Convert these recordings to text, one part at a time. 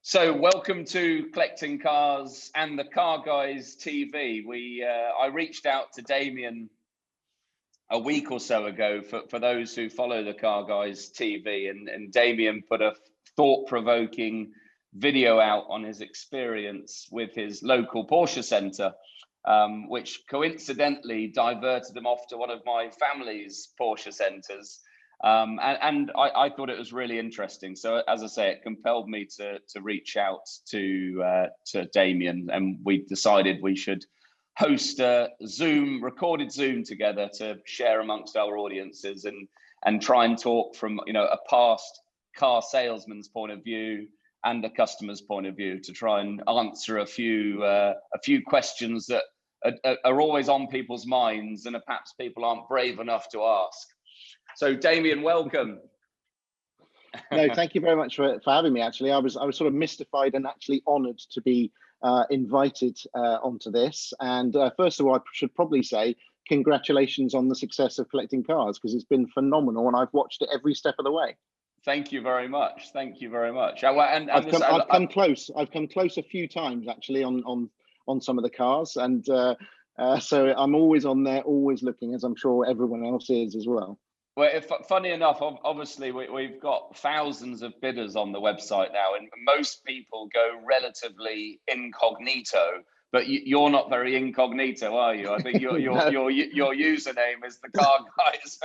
So welcome to Collecting Cars and the Car Guys TV. I reached out to Damien a week or so ago for those who follow the Car Guys TV, and Damien put a thought-provoking video out on his experience with his local Porsche centre, which coincidentally diverted him off to one of my family's Porsche centres. And I thought it was really interesting. So as I say, it compelled me to reach out to Damien, and we decided we should host a recorded Zoom together to share amongst our audiences and try and talk from a past car salesman's point of view and a customer's point of view to try and answer a few questions that are always on people's minds and perhaps people aren't brave enough to ask. So Damien, welcome. No, thank you very much for having me. Actually, I was sort of mystified and actually honoured to be invited onto this. And first of all, I should probably say congratulations on the success of Collecting Cars, because it's been phenomenal, and I've watched it every step of the way. Thank you very much. Thank you very much. I've come close. I've come close a few times actually on some of the cars, and so I'm always on there, always looking, as I'm sure everyone else is as well. Well, funny enough, obviously we've got thousands of bidders on the website now, and most people go relatively incognito. But you're not very incognito, are you? I think your No. your username is TheCarGuys.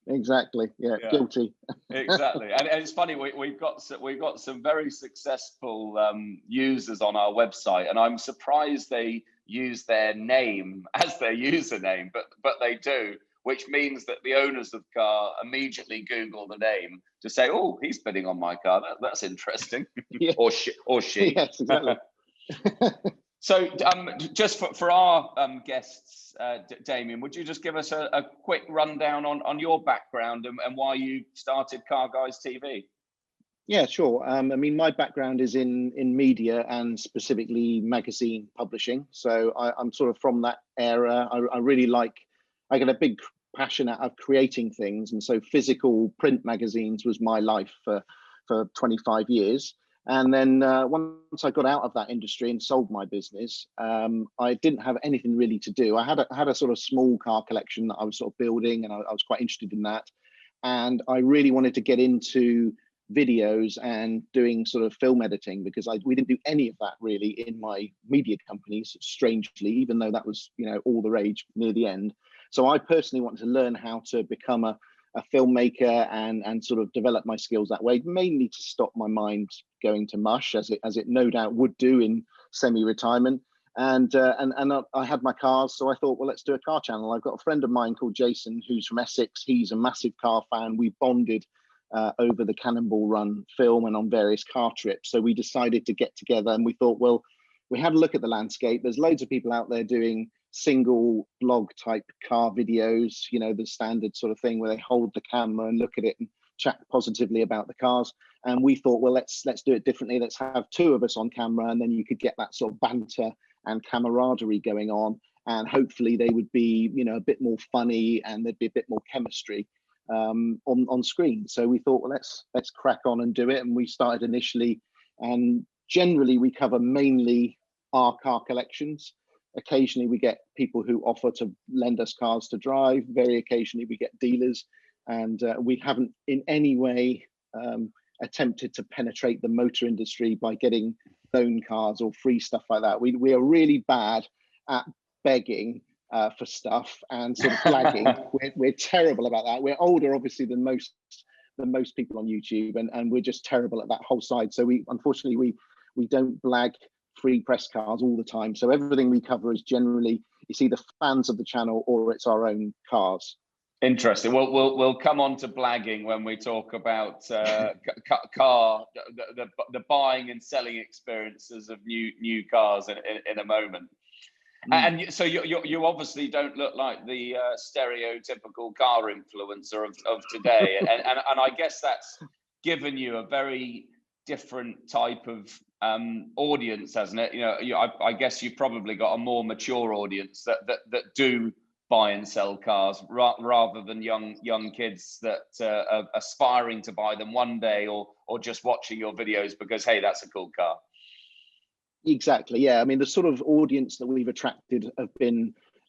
Exactly. Yeah. Guilty. Exactly, and it's funny. We've got some very successful users on our website, and I'm surprised they use their name as their username, but they do. Which means that the owners of the car immediately Google the name to say, "Oh, he's bidding on my car. That's interesting." Yeah. or she. Yes, exactly. So, just for our guests, Damien, would you just give us a quick rundown on your background and why you started Car Guys TV? Yeah, sure. I mean, my background is in media and specifically magazine publishing. So I'm sort of from that era. I get a big passion out of creating things, and so physical print magazines was my life for 25 years. And then once I got out of that industry and sold my business, I didn't have anything really to do. I had a sort of small car collection that I was sort of building, and I was quite interested in that. And I really wanted to get into videos and doing sort of film editing, because we didn't do any of that really in my media companies, strangely, even though that was all the rage near the end. So I personally wanted to learn how to become a filmmaker and sort of develop my skills that way, mainly to stop my mind going to mush, as it no doubt would do in semi-retirement. And I had my cars, so I thought, well, let's do a car channel. I've got a friend of mine called Jason who's from Essex. He's a massive car fan. We bonded over the Cannonball Run film and on various car trips. So we decided to get together, and we thought, well, we had a look at the landscape. There's loads of people out there doing single blog type car videos, the standard sort of thing where they hold the camera and look at it and chat positively about the cars. And we thought, well, let's do it differently. Let's have two of us on camera, and then you could get that sort of banter and camaraderie going on, and hopefully they would be a bit more funny, and there'd be a bit more chemistry on screen. So we thought, well, let's crack on and do it. And we started initially, and generally we cover mainly our car collections. Occasionally we get people who offer to lend us cars to drive. Very occasionally we get dealers, and we haven't in any way attempted to penetrate the motor industry by getting loan cars or free stuff like that. We are really bad at begging for stuff and sort of flagging. We're terrible about that. We're older obviously than most people on YouTube, and we're just terrible at that whole side. So unfortunately we don't blag free press cars all the time. So everything we cover is generally, it's either fans of the channel or it's our own cars. Interesting. We'll come on to blagging when we talk about car, the buying and selling experiences of new cars in a moment. And so you obviously don't look like the stereotypical car influencer of today, and I guess that's given you a very different type of audience, hasn't it? I guess you've probably got a more mature audience that do buy and sell cars rather than young kids that are aspiring to buy them one day, or just watching your videos because, hey, that's a cool car. Exactly. Yeah. I mean, the sort of audience that we've attracted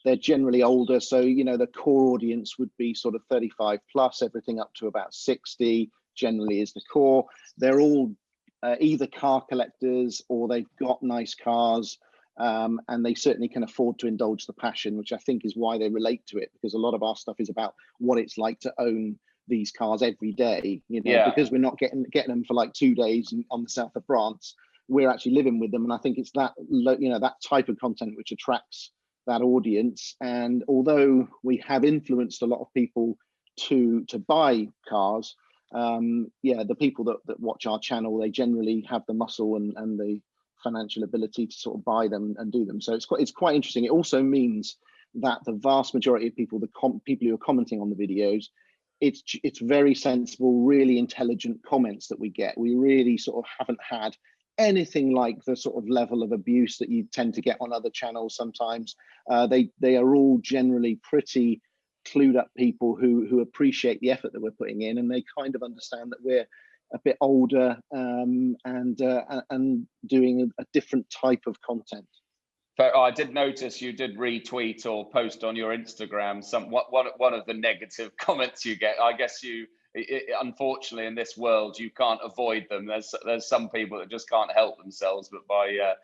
they're generally older. So, the core audience would be sort of 35 plus, everything up to about 60 generally is the core. They're all either car collectors or they've got nice cars, and they certainly can afford to indulge the passion, which I think is why they relate to it, because a lot of our stuff is about what it's like to own these cars every day, because we're not getting them for like 2 days on the south of France. We're actually living with them, and I think it's that that type of content which attracts that audience. And although we have influenced a lot of people to buy cars, the people that watch our channel, they generally have the muscle and the financial ability to sort of buy them and do them. So it's quite interesting. It also means that the vast majority of people, people who are commenting on the videos, it's very sensible, really intelligent comments that we get. We really sort of haven't had anything like the sort of level of abuse that you tend to get on other channels sometimes. They are all generally pretty clued up people who appreciate the effort that we're putting in, and they kind of understand that we're a bit older and doing a different type of content. I did notice you did retweet or post on your Instagram one of the negative comments you get. I guess unfortunately in this world you can't avoid them. There's some people that just can't help themselves but by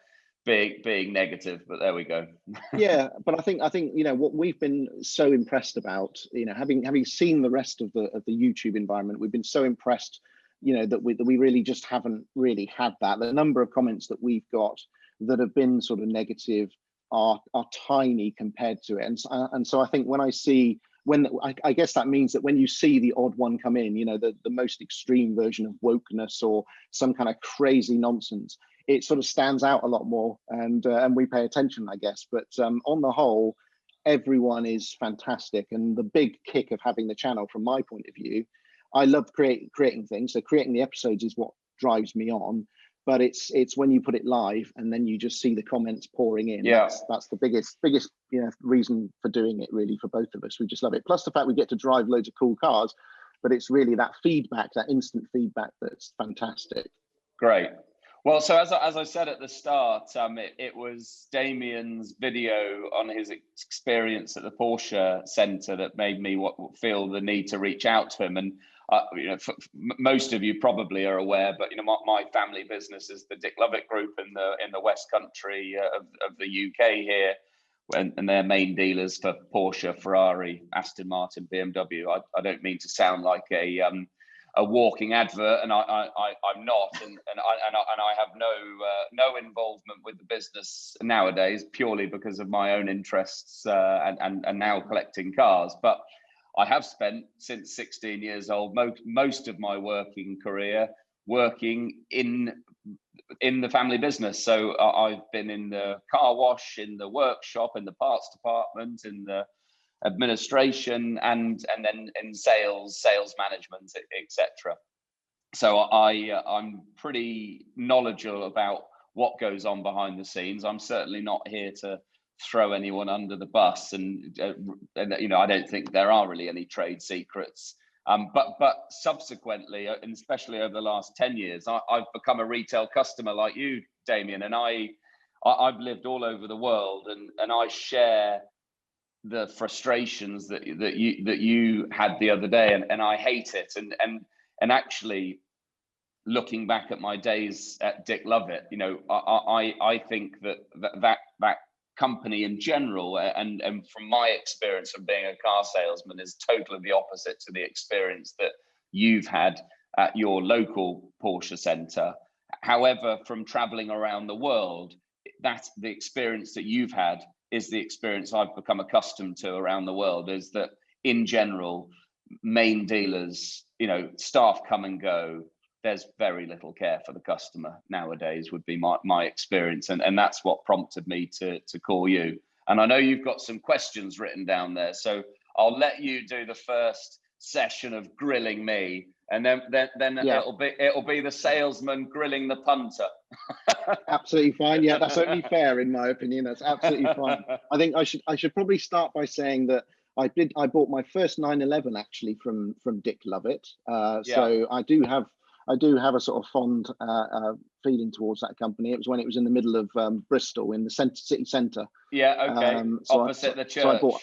being negative, but there we go. Yeah, but I think what we've been so impressed about, having seen the rest of the YouTube environment, we've been so impressed that we really just haven't really had that. The number of comments that we've got that have been sort of negative are tiny compared to it, and so I think I guess that means that when you see the odd one come in, the most extreme version of wokeness or some kind of crazy nonsense, it sort of stands out a lot more, and we pay attention, I guess. But on the whole, everyone is fantastic, and the big kick of having the channel, from my point of view, I love creating things. So creating the episodes is what drives me on. But it's when you put it live and then you just see the comments pouring in. Yeah, that's the biggest reason for doing it, really, for both of us. We just love it. Plus the fact we get to drive loads of cool cars, but it's really that feedback, that instant feedback, that's fantastic. Great. Well, so as I said at the start, it was Damien's video on his experience at the Porsche Centre that made me feel the need to reach out to him. And most of you probably are aware, but my family business is the Dick Lovett Group in the West Country of the UK here, and they're main dealers for Porsche, Ferrari, Aston Martin, BMW. I don't mean to sound like a walking advert, and I'm not, and I have no involvement with the business nowadays, purely because of my own interests and now collecting cars. But I have spent, since 16 years old, most of my working career working in the family business. So I've been in the car wash, in the workshop, in the parts department, in the administration, and then in sales management, etc. So I'm pretty knowledgeable about what goes on behind the scenes. I'm certainly not here to throw anyone under the bus, and I don't think there are really any trade secrets. But subsequently, and especially over the last 10 years, I've become a retail customer like you, Damien, and I've lived all over the world, and I share the frustrations that you had the other day, and I hate it. And actually, looking back at my days at Dick Lovett, I think that company in general, and from my experience of being a car salesman, is totally the opposite to the experience that you've had at your local Porsche Centre. However, from traveling around the world, that's the experience that you've had is the experience I've become accustomed to around the world, is that in general, main dealers, staff come and go. There's very little care for the customer nowadays, would be my experience. And that's what prompted me to call you. And I know you've got some questions written down there, so I'll let you do the first session of grilling me, and then Yeah. it'll be the salesman grilling the punter. Absolutely fine. Yeah, that's only fair in my opinion. That's absolutely fine. I think I should probably start by saying that I bought my first 911 actually from Dick Lovett. So I do have a sort of fond feeling towards that company. It was when it was in the middle of Bristol, in the city centre. Yeah, okay. Opposite the church. So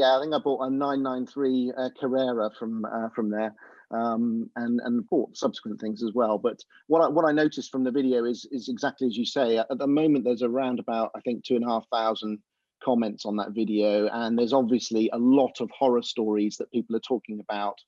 I think I bought a 993 Carrera from there, and bought subsequent things as well. But what I noticed from the video is exactly as you say. At the moment, there's around about, I think, 2,500 comments on that video, and there's obviously a lot of horror stories that people are talking about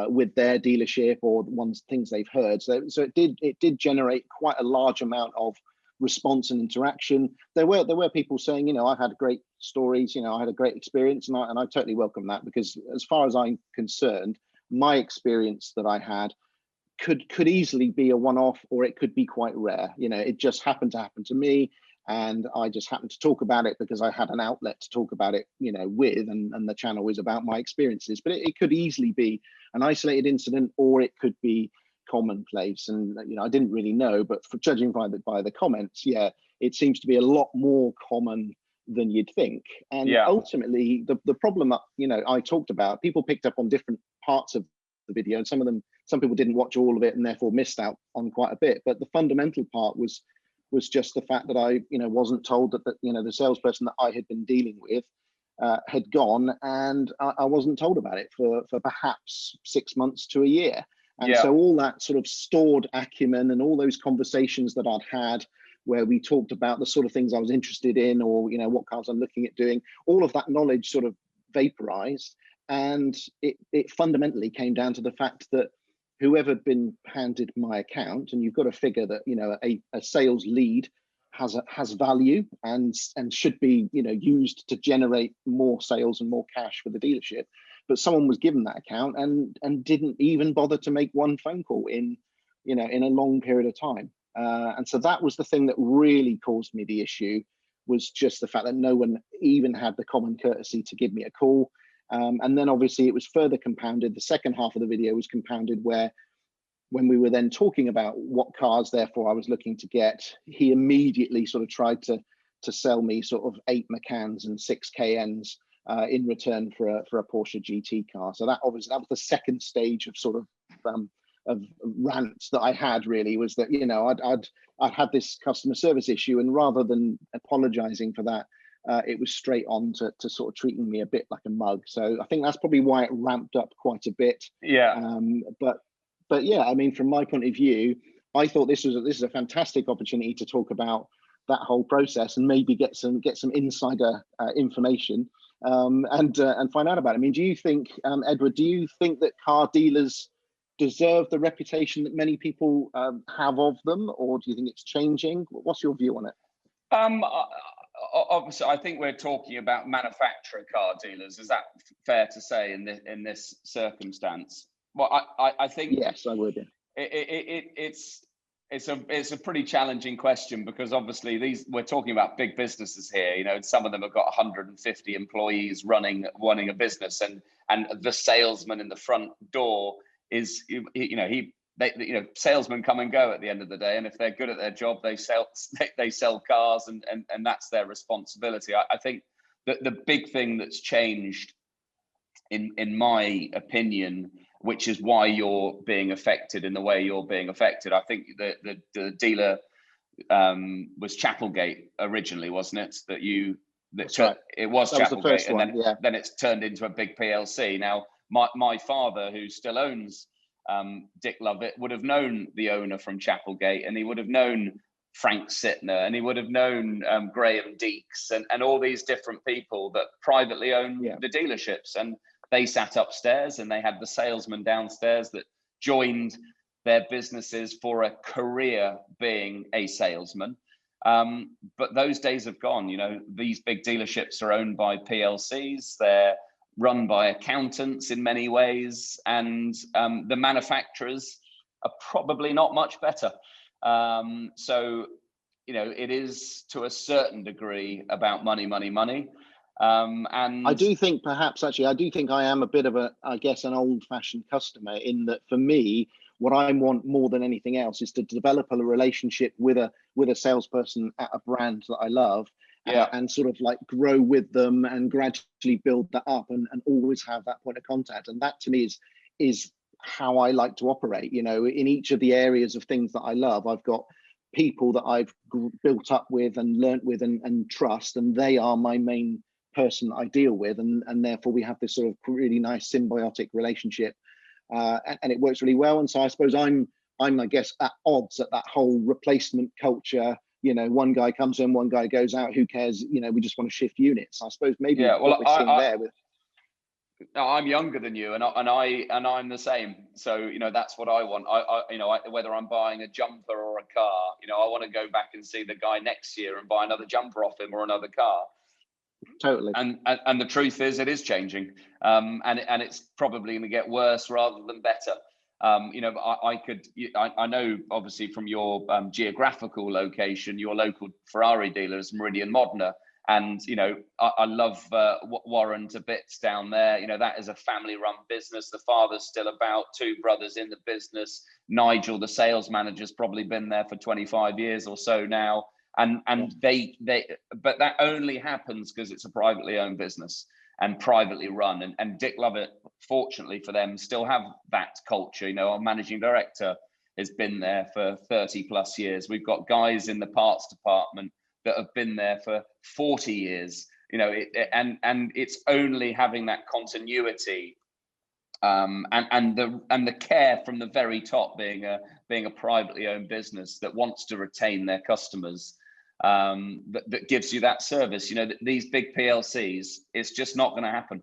with their dealership or things they've heard. So it did generate quite a large amount of response and interaction. There were people saying, you know, I've had great stories, you know, I had a great experience, and I totally welcome that, because as far as I'm concerned, my experience that I had could easily be a one-off, or it could be quite rare. You know, it just happened to happen to me, and I just happened to talk about it because I had an outlet to talk about it, you know, with, and the channel is about my experiences. But it could easily be an isolated incident, or it could be commonplace. And you know, I didn't really know, but for judging by the comments, yeah, it seems to be a lot more common than you'd think. And ultimately, the problem that, you know, I talked about, people picked up on different parts of the video, and some people didn't watch all of it and therefore missed out on quite a bit. But the fundamental part was just the fact that I, you know, wasn't told that you know, the salesperson that I had been dealing with had gone, and I wasn't told about it for perhaps 6 months to a year. And so all that sort of stored acumen and all those conversations that I'd had where we talked about the sort of things I was interested in, or, you know, what cars I'm looking at doing, all of that knowledge sort of vaporized. And it fundamentally came down to the fact that whoever had been handed my account, and you've got to figure that, you know, a sales lead has value and should be, you know, used to generate more sales and more cash for the dealership. But someone was given that account and didn't even bother to make one phone call in, you know, in a long period of time. And so that was the thing that really caused me the issue, was just the fact that no one even had the common courtesy to give me a call. And then obviously it was further compounded. The second half of the video was compounded where, when we were then talking about what cars therefore I was looking to get, he immediately sort of tried to sell me sort of 8 Macans and 6 Cayennes in return for a Porsche GT car. So that was the second stage of sort of rants that I had, really, was that, you know, I'd had this customer service issue, and rather than apologizing for that, it was straight on to sort of treating me a bit like a mug. So I think that's probably why it ramped up quite a bit. But yeah, I mean, from my point of view, I thought this is a fantastic opportunity to talk about that whole process and maybe get some insider information and find out about it. I mean, do you think, Edward, do you think that car dealers deserve the reputation that many people have of them, or do you think it's changing? What's your view on it? Obviously, I think we're talking about manufacturer car dealers. Is that fair to say in this circumstance? Well, I think yes, I would. It's a pretty challenging question, because obviously we're talking about big businesses here. You know, some of them have got 150 employees running a business, and the salesman in the front door is, you know, salesmen come and go at the end of the day, and if they're good at their job, they sell cars, and that's their responsibility. I think that the big thing that's changed, in my opinion, which is why you're being affected in the way you're being affected. I think the dealer was Chapelgate originally, wasn't it? That's right. It was Chapelgate, and then it's turned into a big PLC. Now, my father, who still owns Dick Lovett, would have known the owner from Chapelgate, and he would have known Frank Sittner, and he would have known Graham Deeks, and all these different people that privately own the dealerships. And they sat upstairs, and they had the salesman downstairs that joined their businesses for a career being a salesman. But those days have gone. You know, these big dealerships are owned by PLCs. They're run by accountants in many ways, and the manufacturers are probably not much better. So, you know, it is to a certain degree about money. And I do think perhaps, actually, I do think I am a bit of an old-fashioned customer, in that for me, what I want more than anything else is to develop a relationship with a salesperson at a brand that I love, and sort of like grow with them and gradually build that up, and always have that point of contact. And that to me is how I like to operate. You know, in each of the areas of things that I love, I've got people that I've built up with and learnt with and trust, and they are my main person I deal with, and therefore we have this sort of really nice symbiotic relationship, and it works really well. And so I suppose I'm I guess at odds at that whole replacement culture. You know, one guy comes in, one guy goes out, who cares? You know, we just want to shift units. I suppose maybe what we're seeing there with. I'm younger than you, and I'm the same. So you know, that's what I want. Whether I'm buying a jumper or a car, you know, I want to go back and see the guy next year and buy another jumper off him or another car. Totally. And the truth is, it is changing, and it's probably going to get worse rather than better. You know, I know obviously from your geographical location, your local Ferrari dealer is Meridian Modena. And, you know, I love Warren to bits down there. You know, that is a family-run business. The father's still about, two brothers in the business. Nigel, the sales manager's probably been there for 25 years or so now. And but that only happens because it's a privately owned business and privately run. And Dick Lovett, fortunately for them, still have that culture. You know, our managing director has been there for 30 plus years. We've got guys in the parts department that have been there for 40 years, you know, and it's only having that continuity, and the care from the very top, being a privately owned business that wants to retain their customers, that gives you that service. You know, these big PLCs, it's just not going to happen.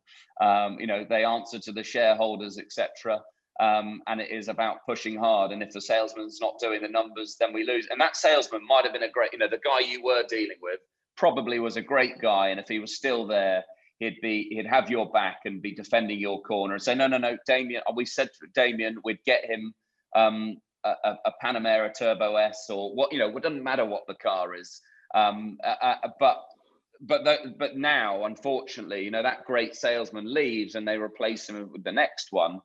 You know, they answer to the shareholders, etc. And it is about pushing hard. And if the salesman's not doing the numbers, then we lose. And that salesman might have been a great, you know, the guy you were dealing with probably was a great guy. And if he was still there, he'd have your back and be defending your corner and say, no, Damien, we said to Damien, we'd get him a Panamera Turbo S, or what, you know, it doesn't matter what the car is. But now, unfortunately, you know, that great salesman leaves and they replace him with the next one.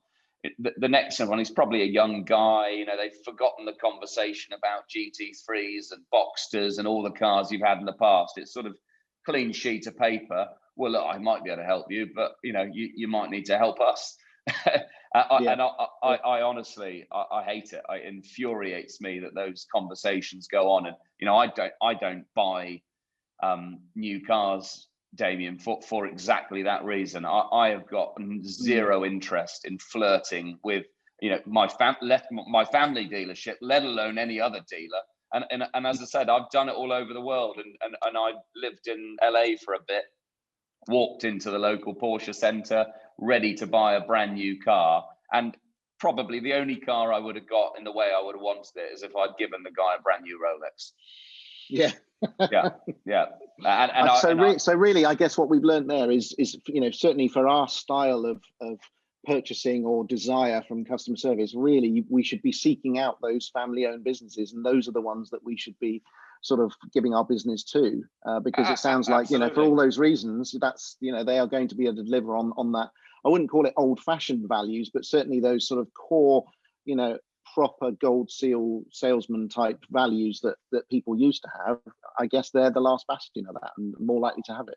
The next one is probably a young guy. You know, they've forgotten the conversation about GT3s and Boxsters and all the cars you've had in the past. It's sort of clean sheet of paper. Well, look, I might be able to help you, but you know, you might need to help us. And I honestly, I hate it. It infuriates me that those conversations go on. And you know, I don't buy new cars, Damien, for exactly that reason. I have got zero interest in flirting with, you know, my family dealership, let alone any other dealer. And as I said, I've done it all over the world, and I lived in LA for a bit, walked into the local Porsche center, ready to buy a brand new car, and probably the only car I would have got in the way I would have wanted it is if I'd given the guy a brand new Rolex. Yeah. Yeah. So really, I guess what we've learned there is, you know, certainly for our style of purchasing or desire from customer service, really we should be seeking out those family-owned businesses, and those are the ones that we should be sort of giving our business to, because it sounds like, you know, for all those reasons, that's, you know, they are going to be able to deliver on that. I wouldn't call it old-fashioned values, but certainly those sort of core, you know, proper gold seal salesman type values that people used to have. I guess they're the last bastion of that, and more likely to have it.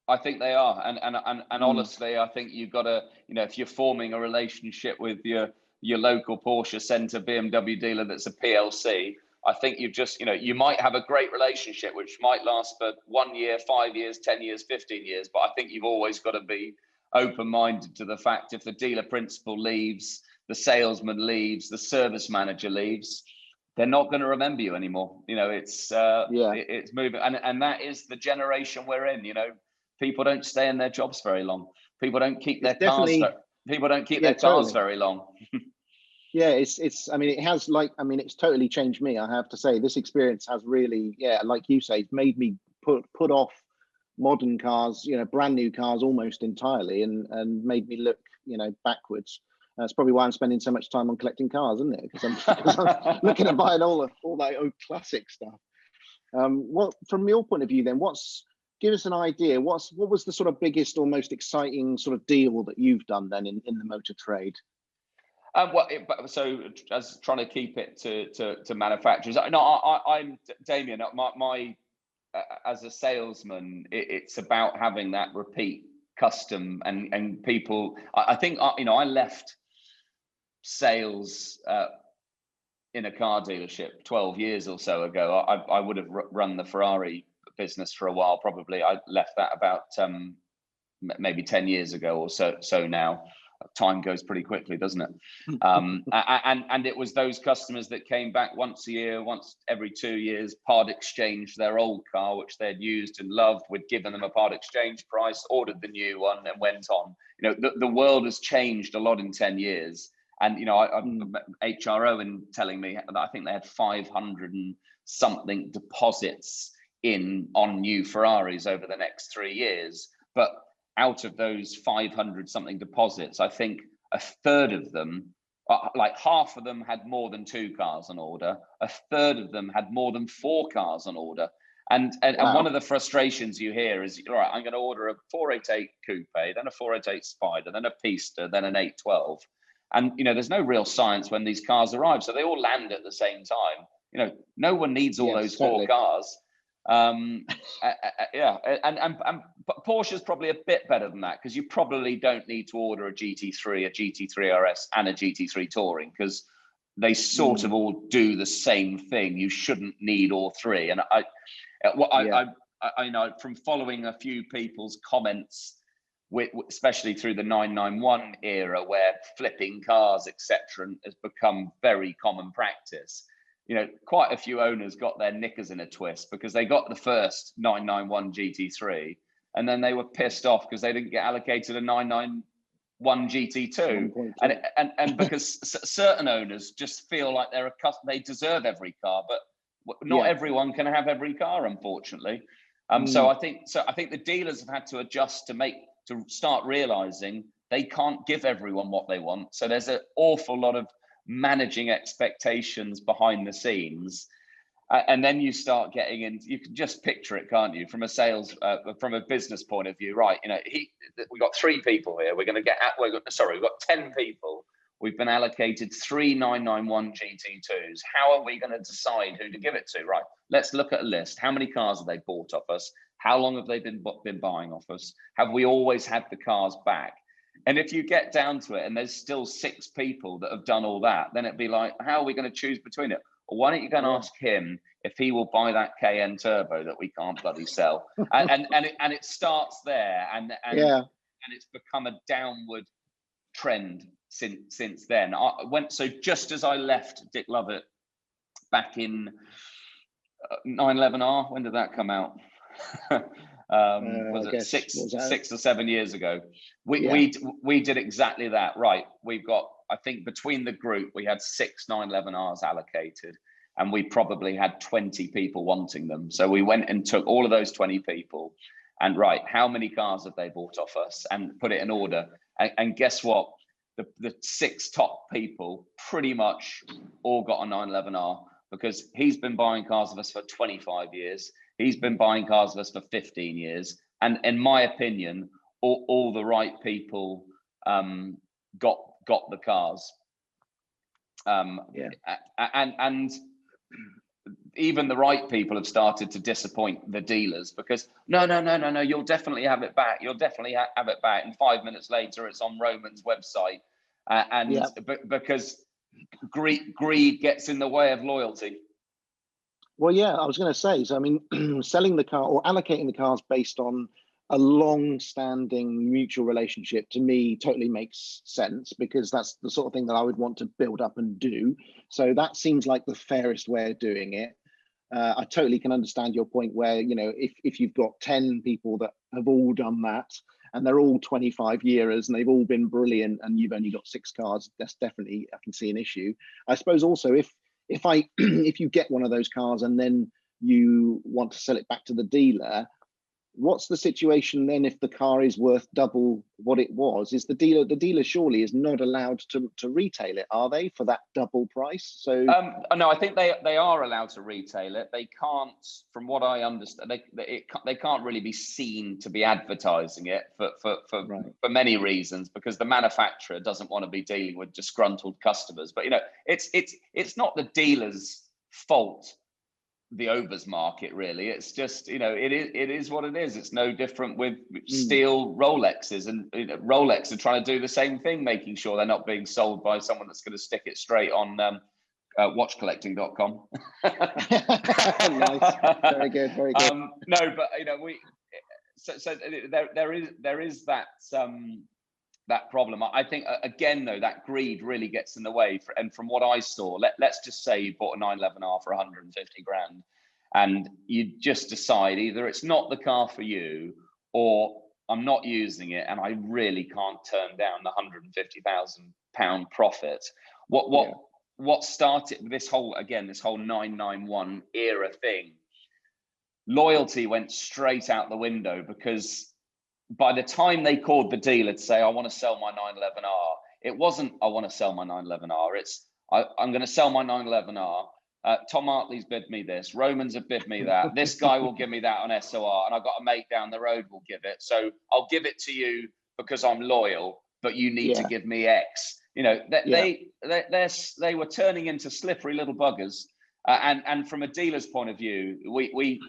I think they are, and honestly, I think you've got to, you know, if you're forming a relationship with your local Porsche Center BMW dealer that's a PLC, I think you've just, you know, you might have a great relationship which might last for 1 year, 5 years, 10 years, 15 years, but I think you've always got to be open-minded to the fact if the dealer principal leaves, the salesman leaves, the service manager leaves, they're not going to remember you anymore. You know, it's moving, and that is the generation we're in. You know, people don't stay in their jobs very long. People don't keep their cars. People don't keep their cars very long. Yeah, it's. I mean, it has, like, I mean, it's totally changed me. I have to say, this experience has really, like you say, it's made me put off modern cars, you know, brand new cars almost entirely, and made me look, you know, backwards. That's probably why I'm spending so much time on collecting cars, isn't it? Because I'm looking at buying all that old classic stuff. What, from your point of view, then, give us an idea. What was the sort of biggest or most exciting sort of deal that you've done then in the motor trade? So as trying to keep it to manufacturers. No, I'm Damien. My as a salesman, it's about having that repeat custom and people. I think I left sales in a car dealership 12 years or so ago. I would have run the Ferrari business for a while. Probably I left that about maybe 10 years ago or so now. Time goes pretty quickly, doesn't it? And it was those customers that came back once a year, once every 2 years, part exchanged their old car, which they'd used and loved. We'd given them a part exchange price, ordered the new one, and went on. The world has changed a lot in 10 years. And HRO in telling me that I think they had 500 and something deposits on new Ferraris over the next 3 years, but out of those 500 something deposits, I think a third of them, like half of them, had more than 2 cars on order. A third of them had more than 4 cars on order. And Wow. one of the frustrations you hear is, all right, I'm going to order a 488 coupe, then a 488 Spider, then a Pista, then an 812. And there's no real science when these cars arrive, so they all land at the same time. No one needs all those certainly. 4 cars. Yeah, and Porsche's probably a bit better than that, because you probably don't need to order a GT3, a GT3 RS, and a GT3 Touring, because they sort of all do the same thing. You shouldn't need all 3. And I know from following a few people's comments, especially through the 991 era, where flipping cars, etc., has become very common practice. Quite a few owners got their knickers in a twist because they got the first 991 GT3 and then they were pissed off because they didn't get allocated a 991 GT2. And because certain owners just feel like they deserve every car, but not everyone can have every car, unfortunately. So I think the dealers have had to adjust to start realizing they can't give everyone what they want. So there's an awful lot of managing expectations behind the scenes, and then you start getting in. You can just picture it, can't you, from a sales, from a business point of view, right? We've got 3 people here. We've got 10 people. We've been allocated 3 991 GT2s. How are we going to decide who to give it to? Right, let's look at a list. How many cars have they bought off us? How long have they been buying off us? Have we always had the cars back? And if you get down to it and there's still 6 people that have done all that, then it'd be like, how are we going to choose between it? Well, why don't you go and ask him if he will buy that Cayenne Turbo that we can't bloody sell? and it starts there, and it's become a downward trend since then. So just as I left Dick Lovett back in 911R, when did that come out? Was it 6 or 7 years ago? We did exactly that. Right, we've got, I think between the group we had 6 911Rs allocated, and we probably had 20 people wanting them. So we went and took all of those 20 people and, right, how many cars have they bought off us, and put it in order. And guess what? The 6 top people pretty much all got a 911R, because he's been buying cars of us for 25 years. He's been buying cars of us for 15 years. And in my opinion, all the right people got the cars. And even the right people have started to disappoint the dealers, because no, you'll definitely have it back. You'll definitely have it back. And 5 minutes later, it's on Roman's website. Because greed gets in the way of loyalty. Well, yeah, I was going to say, so I mean, selling the car or allocating the cars based on a long-standing mutual relationship, to me, totally makes sense, because that's the sort of thing that I would want to build up and do. So that seems like the fairest way of doing it. I totally can understand your point where, if you've got 10 people that have all done that, and they're all 25-years and they've all been brilliant, and you've only got 6 cars, that's definitely, I can see an issue. I suppose also if you get one of those cars and then you want to sell it back to the dealer, what's the situation then if the car is worth double what it was? Is the dealer surely is not allowed to retail it, are they, for that double price? So no, I think they are allowed to retail it. They can't, from what I understand, they can't really be seen to be advertising it for many reasons, because the manufacturer doesn't want to be dealing with disgruntled customers. But it's not the dealer's fault, the overs market, really. It's just, it is what it is. It's no different with steel Rolexes, and Rolex are trying to do the same thing, making sure they're not being sold by someone that's going to stick it straight on watchcollecting.com. Nice. Very good, very good. No, but there is that problem. I think, again, though, that greed really gets in the way. And from what I saw, let's just say you bought a 911R for 150 grand, and you just decide either it's not the car for you, or I'm not using it, and I really can't turn down the £150,000 profit. What started this whole 991 era thing? Loyalty went straight out the window, because by the time they called the dealer to say, I want to sell my 911R, it wasn't, I want to sell my 911R. It's, I'm going to sell my 911R. Tom Hartley's bid me this. Romans have bid me that. This guy will give me that on SOR. And I've got a mate down the road will give it. So I'll give it to you because I'm loyal, but you need to give me X. They were turning into slippery little buggers. And from a dealer's point of view, we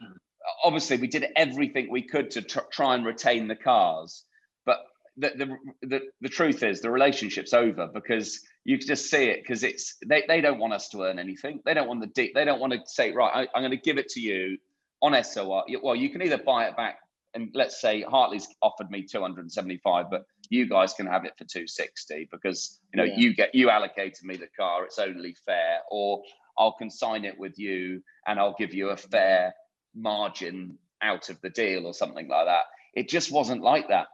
obviously we did everything we could to try and retain the cars, but the truth is the relationship's over, because you can just see it, because it's they don't want us to earn anything. They don't want they don't want to say, right, I'm going to give it to you on SOR. Well, you can either buy it back, and let's say Hartley's offered me 275, but you guys can have it for 260 because you allocated me the car. It's only fair. Or I'll consign it with you and I'll give you a fair margin out of the deal or something like that. It just wasn't like that.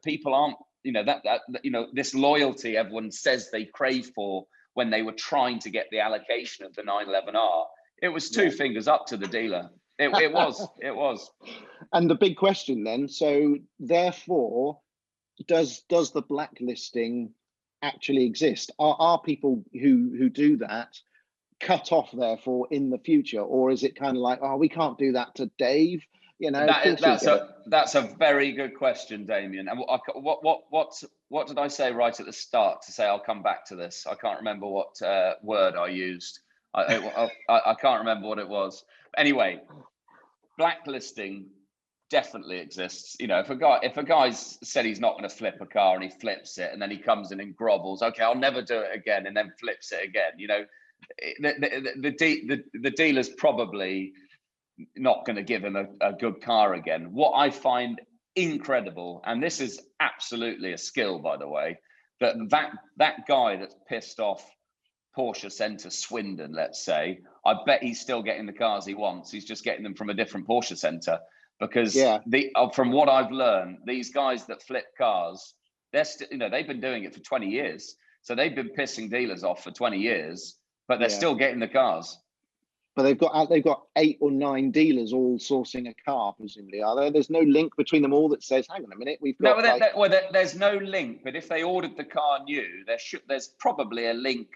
People aren't, this loyalty everyone says they crave for when they were trying to get the allocation of the 911R. It was two fingers up to the dealer. It was. And the big question then, so therefore, does the blacklisting actually exist? Are people who do that cut off therefore in the future, or is it kind of like, oh, we can't do that to Dave? That's a very good question, Damien. And what did I say right at the start to say I'll come back to this? I can't remember what word I used. I can't remember what it was. Anyway, blacklisting definitely exists. If a guy's said he's not going to flip a car and he flips it, and then he comes in and grovels, okay, I'll never do it again, and then flips it again. The dealer's probably not going to give him a good car again. What I find incredible, and this is absolutely a skill, by the way, that guy that's pissed off Porsche Centre Swindon, let's say, I bet he's still getting the cars he wants. He's just getting them from a different Porsche Centre, because from what I've learned, these guys that flip cars, they've been doing it for 20 years. So they've been pissing dealers off for 20 years, but they're still getting the cars. But they've got 8 or 9 dealers all sourcing a car, presumably, are there? There's no link between them all that says, hang on a minute, we've got there's no link. But if they ordered the car new, there's probably a link.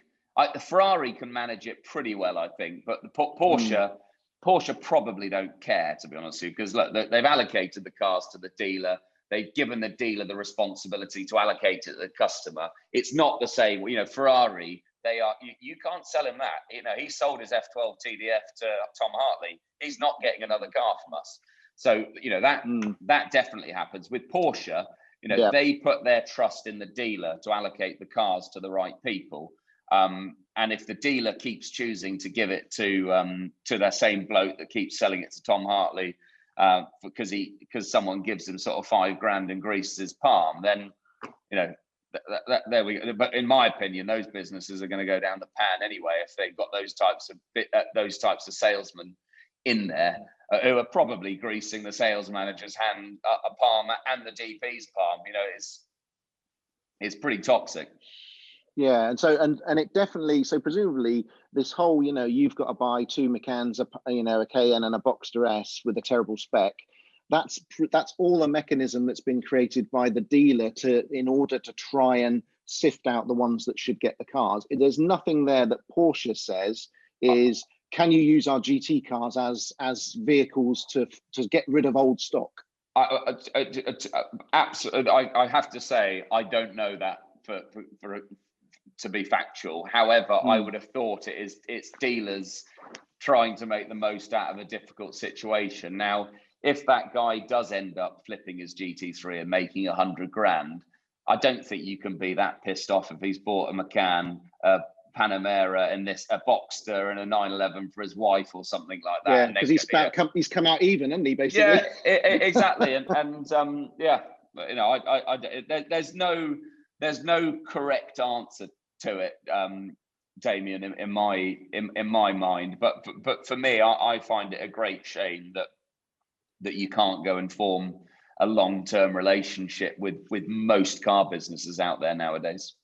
The Ferrari can manage it pretty well, I think, but the Porsche probably don't care, to be honest with you, because look, they've allocated the cars to the dealer. They've given the dealer the responsibility to allocate it to the customer. It's not the same. Ferrari, you can't sell him that. He sold his F12 TDF to Tom Hartley. He's not getting another car from us. So that definitely happens with Porsche. They put their trust in the dealer to allocate the cars to the right people. And if the dealer keeps choosing to give it to that same bloke that keeps selling it to Tom Hartley, because someone gives him sort of $5,000 and greases his palm, then there we go. But in my opinion, those businesses are going to go down the pan anyway if they've got those types of salesmen in there who are probably greasing the sales manager's hand, a palm, and the DP's palm. It's pretty toxic. Yeah, and so and it definitely, so presumably this whole, you've got to buy 2 Macans, a Cayenne and a Boxster S with a terrible spec. that's all a mechanism that's been created by the dealer in order to try and sift out the ones that should get the cars. There's nothing there that Porsche says is, can you use our GT cars as vehicles to get rid of old stock? Absolutely. I have to say, I don't know that to be factual. However, I would have thought it's dealers trying to make the most out of a difficult situation. Now, if that guy does end up flipping his GT3 and making 100 grand, I don't think you can be that pissed off if he's bought a Macan, a Panamera, and a Boxster and a 911 for his wife or something like that. Yeah, because he's come out even, hasn't he? Basically. Yeah, exactly. and yeah, you know, there's no correct answer to it, Damien, in my mind. But for me, I find it a great shame that you can't go and form a long-term relationship with most car businesses out there nowadays.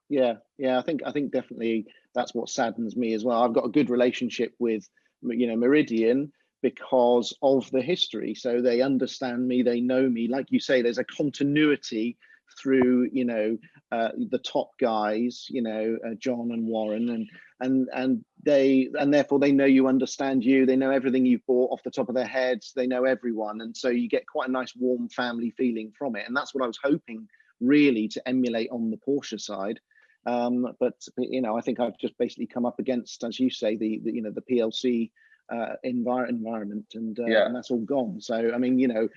Yeah, I think definitely that's what saddens me as well. I've got a good relationship with, you know, Meridian because of the history. So they understand me, they know me. Like you say, there's a continuity through, you know, the top guys, you know, John and Warren, and therefore they know you, understand you, they know everything you've bought off the top of their heads, they know everyone, and so you get quite a nice warm family feeling from it. And that's what I was hoping really to emulate on the Porsche side. But you know, I think I've just basically come up against, as you say, the you know, the PLC environment, and that's all gone. So I mean, you know,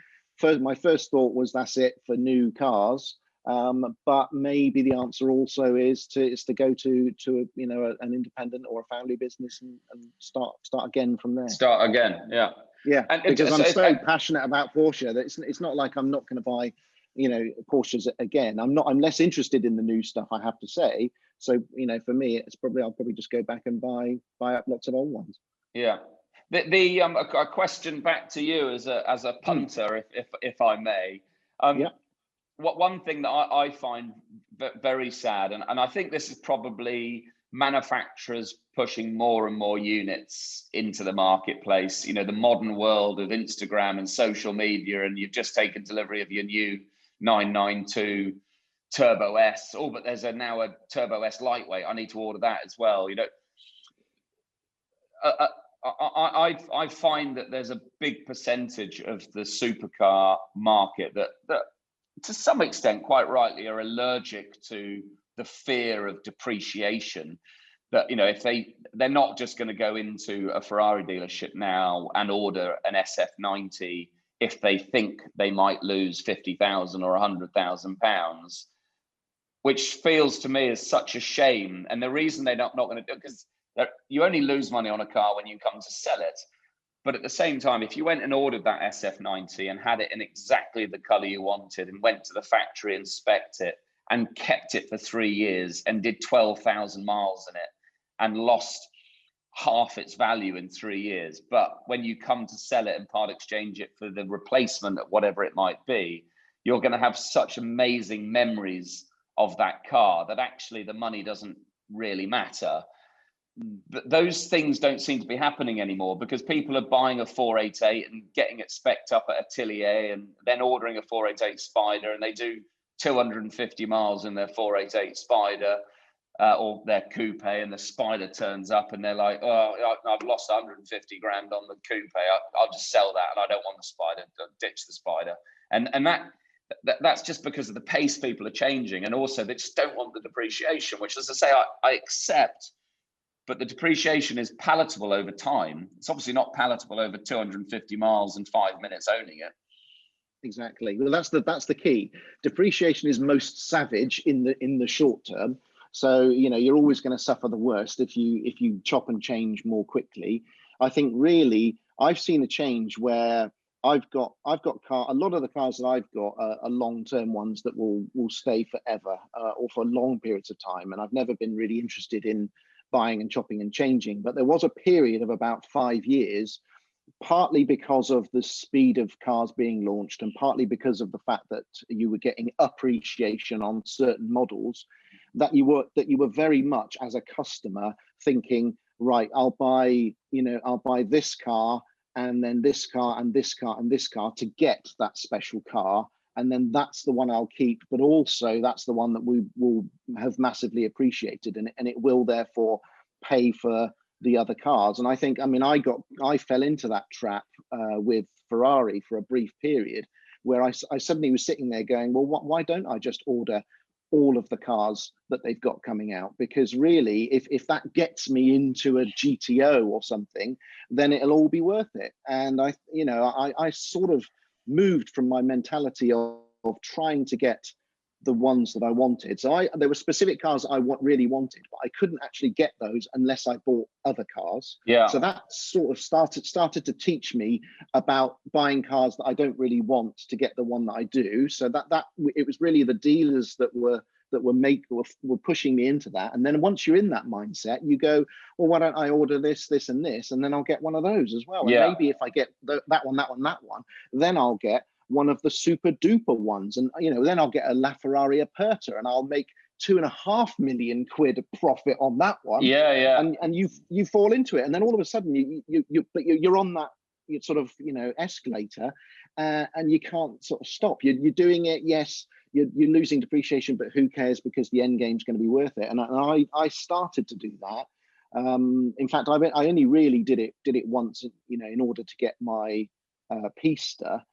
my first thought was that's it for new cars. But maybe the answer also is to go to you know, an independent or a family business and start again from there. Start again, yeah. And because I'm so passionate about Porsche that it's not like I'm not going to buy, you know, Porsches again. I'm less interested in the new stuff, I have to say. So you know, for me, I'll probably just go back and buy up lots of old ones. Yeah. A question back to you as a punter, if I may. One thing that I find very sad, and I think this is probably manufacturers pushing more and more units into the marketplace. You know, the modern world of Instagram and social media, and you've just taken delivery of your new 992 Turbo S. Oh, but there's now a Turbo S lightweight. I need to order that as well. You know, I find that there's a big percentage of the supercar market that to some extent, quite rightly, are allergic to the fear of depreciation. That, you know, if they're not just going to go into a Ferrari dealership now and order an SF90 if they think they might lose 50,000 or 100,000 pounds, which feels to me is such a shame. And the reason they're not going to do it, because you only lose money on a car when you come to sell it. But at the same time, if you went and ordered that SF90 and had it in exactly the color you wanted and went to the factory and spec'd it and kept it for 3 years and did 12,000 miles in it and lost half its value in 3 years, but when you come to sell it and part exchange it for the replacement of whatever it might be, you're going to have such amazing memories of that car that actually the money doesn't really matter. But those things don't seem to be happening anymore because people are buying a 488 and getting it spec'd up at Atelier and then ordering a 488 Spider, and they do 250 miles in their 488 Spider or their coupe, and the Spider turns up and they're like, oh, I've lost 150 grand on the coupe. I'll just sell that, and I don't want the Spider. Ditch the Spider. And that's just because of the pace people are changing, and also they just don't want the depreciation, which, as I say, I accept. But the depreciation is palatable over time. It's obviously not palatable over 250 miles and 5 minutes owning it. Exactly. Well, that's the key. Depreciation is most savage in the short term. So you know, you're always going to suffer the worst if you chop and change more quickly. I think really I've seen a change where I've got a lot of the cars that I've got are long-term ones that will stay forever or for long periods of time, and I've never been really interested in buying and chopping and changing. But there was a period of about 5 years, partly because of the speed of cars being launched and partly because of the fact that you were getting appreciation on certain models, that you were very much as a customer thinking, right, I'll buy this car and then this car and this car and this car to get that special car. And then that's the one I'll keep, but also that's the one that we will have massively appreciated, and it will therefore pay for the other cars. And I think, I mean, I fell into that trap with Ferrari for a brief period, where I suddenly was sitting there going, well, why don't I just order all of the cars that they've got coming out? Because really, if that gets me into a GTO or something, then it'll all be worth it. And I sort of moved from my mentality of trying to get the ones that I wanted. So there were specific cars I really wanted, but I couldn't actually get those unless I bought other cars. Yeah. So that sort of started to teach me about buying cars that I don't really want to get the one that I do. So that it was really the dealers that were pushing me into that. And then once you're in that mindset, you go, well, why don't I order this, this, and this, and then I'll get one of those as well. And maybe if I get that one, then I'll get one of the super duper ones, and then I'll get a LaFerrari Aperta, and I'll make £2.5 million profit on that one. And you fall into it, and then all of a sudden you're on that sort of escalator, and you can't sort of stop. You're doing it. Yes, you're losing depreciation, but who cares, because the end game's going to be worth it. And I started to do that. In fact, I only really did it once, in order to get my Pista.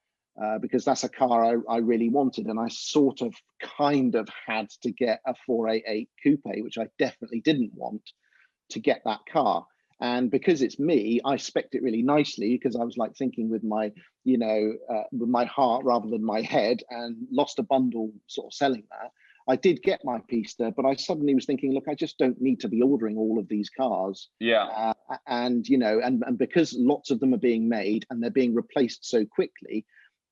Because that's a car I really wanted, and I sort of kind of had to get a 488 coupe, which I definitely didn't want, to get that car. And because it's me, I spec'd it really nicely, because I was like thinking with my with my heart rather than my head, and lost a bundle sort of selling that. I did get my Pista, but I suddenly was thinking, look, I just don't need to be ordering all of these cars. And because lots of them are being made and they're being replaced so quickly,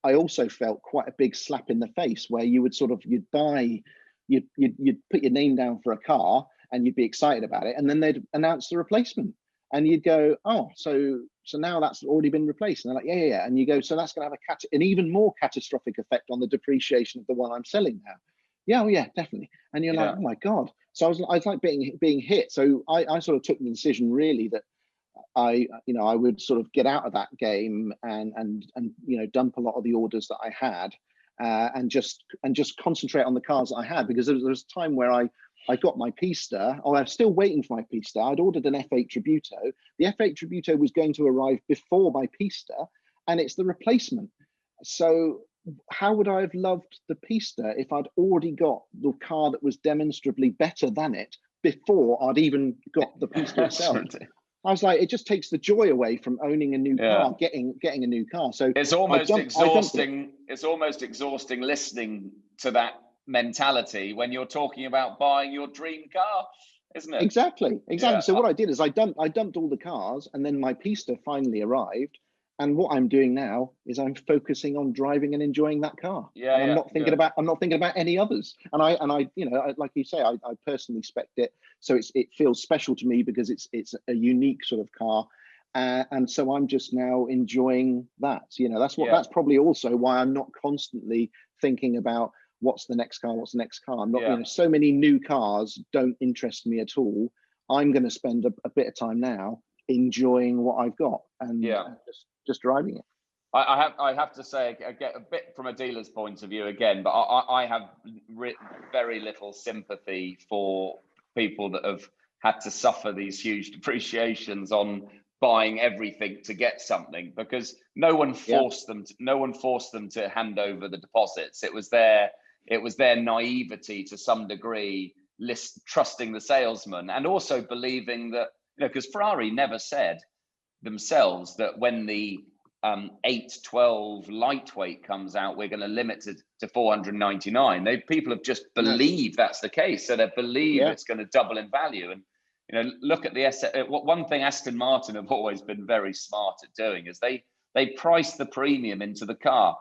I also felt quite a big slap in the face, where you'd put your name down for a car and you'd be excited about it, and then they'd announce the replacement, and you'd go, oh, so now that's already been replaced. And they're like, yeah. And you go, so that's going to have an even more catastrophic effect on the depreciation of the one I'm selling now. Yeah, oh yeah, definitely. And you're like, oh my God. So I was like being hit. So I sort of took the decision really that I would sort of get out of that game and dump a lot of the orders that I had, and just concentrate on the cars that I had, because there was a time where I got my Pista. Oh, I'm still waiting for my Pista. I'd ordered an F8 Tributo. The F8 Tributo was going to arrive before my Pista, and it's the replacement. So how would I have loved the Pista if I'd already got the car that was demonstrably better than it before I'd even got the Pista itself? I was like, it just takes the joy away from owning a new car, getting a new car. So it's almost exhausting. It's almost exhausting listening to that mentality when you're talking about buying your dream car, isn't it? Exactly. So what I did is I dumped all the cars, and then my Pista finally arrived. And what I'm doing now is I'm focusing on driving and enjoying that car. I'm not thinking about any others. And I like you say, I personally spec'd it, so it feels special to me because it's a unique sort of car. And so I'm just now enjoying that. That's probably also why I'm not constantly thinking about what's the next car. I'm not, so many new cars don't interest me at all. I'm going to spend a bit of time now enjoying what I've got and just driving it. I have to say, I get a bit from a dealer's point of view again, but I have very little sympathy for people that have had to suffer these huge depreciations on buying everything to get something, because no one forced them to hand over the deposits. It was their naivety to some degree, trusting the salesman, and also believing that, because Ferrari never said themselves that when the 812 lightweight comes out, we're going to limit it to 499. People have just believed that's the case, so they believe it's going to double in value. And look at one thing Aston Martin have always been very smart at doing is they price the premium into the car,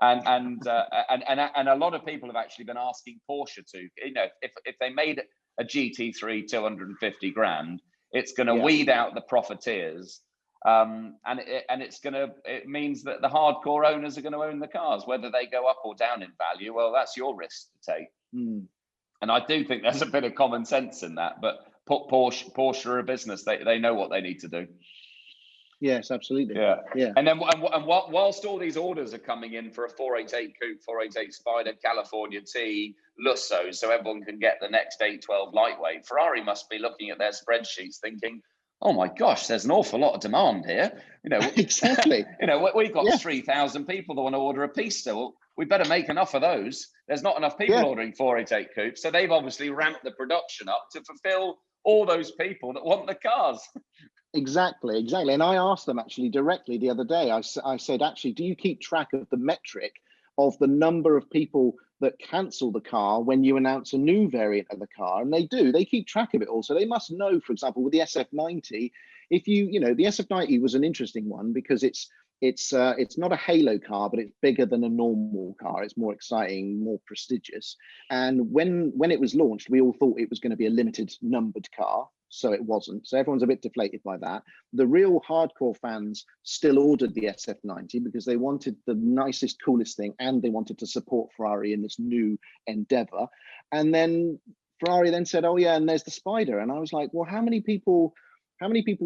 and a lot of people have actually been asking Porsche to, if they made a GT3 250 grand, it's going to weed out the profiteers. And it means that the hardcore owners are going to own the cars, whether they go up or down in value. Well, that's your risk to take. And I do think there's a bit of common sense in that, but Porsche are a business. They know what they need to do. Yes, absolutely. Yeah. Yeah. And then whilst all these orders are coming in for a 488 coupe, 488 Spider, California T, Lusso, so everyone can get the next 812 lightweight, Ferrari must be looking at their spreadsheets thinking, oh my gosh, there's an awful lot of demand here. You know, Exactly. you know, we've got Yeah. 3,000 people that want to order a pista. Well, we better make enough of those. There's not enough people ordering 488 coupes. So they've obviously ramped the production up to fulfill all those people that want the cars. Exactly. And I asked them actually directly the other day. I said, actually, do you keep track of the metric of the number of people that cancel the car when you announce a new variant of the car? And they do. They keep track of it all. So they must know, for example, with the SF90, if you know, the SF90 was an interesting one because it's not a halo car, but it's bigger than a normal car. It's more exciting, more prestigious. And when it was launched, we all thought it was going to be a limited numbered car. So it wasn't. So everyone's a bit deflated by that. The real hardcore fans still ordered the SF90 because they wanted the nicest, coolest thing, and they wanted to support Ferrari in this new endeavor. And then Ferrari then said, oh yeah, and there's the Spider. And I was like, well, how many people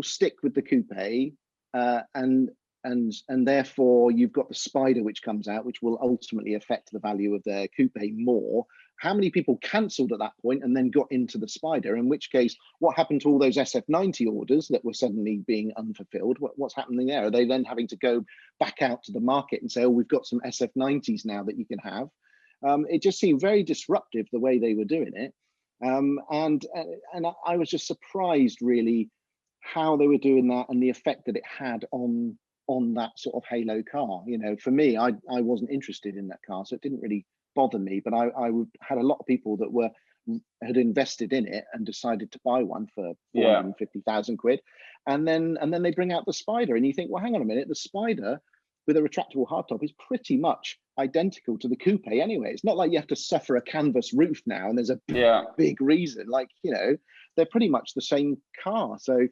stick with the coupe? And therefore you've got the Spider, which comes out, which will ultimately affect the value of their coupe more. How many people cancelled at that point and then got into the Spider? In which case, what happened to all those SF90 orders that were suddenly being unfulfilled? What's happening there? Are they then having to go back out to the market and say, oh, we've got some SF90s now that you can have? It just seemed very disruptive the way they were doing it. And I was just surprised really how they were doing that and the effect that it had on that sort of halo car. You know, for me, I wasn't interested in that car, so it didn't really bother me, but I had a lot of people that had invested in it and decided to buy one for 450,000 quid, and then they bring out the Spider, and you think, well, hang on a minute, the Spider with a retractable hardtop is pretty much identical to the coupe anyway. It's not like you have to suffer a canvas roof now, and there's a big reason. Like, you know, they're pretty much the same car. So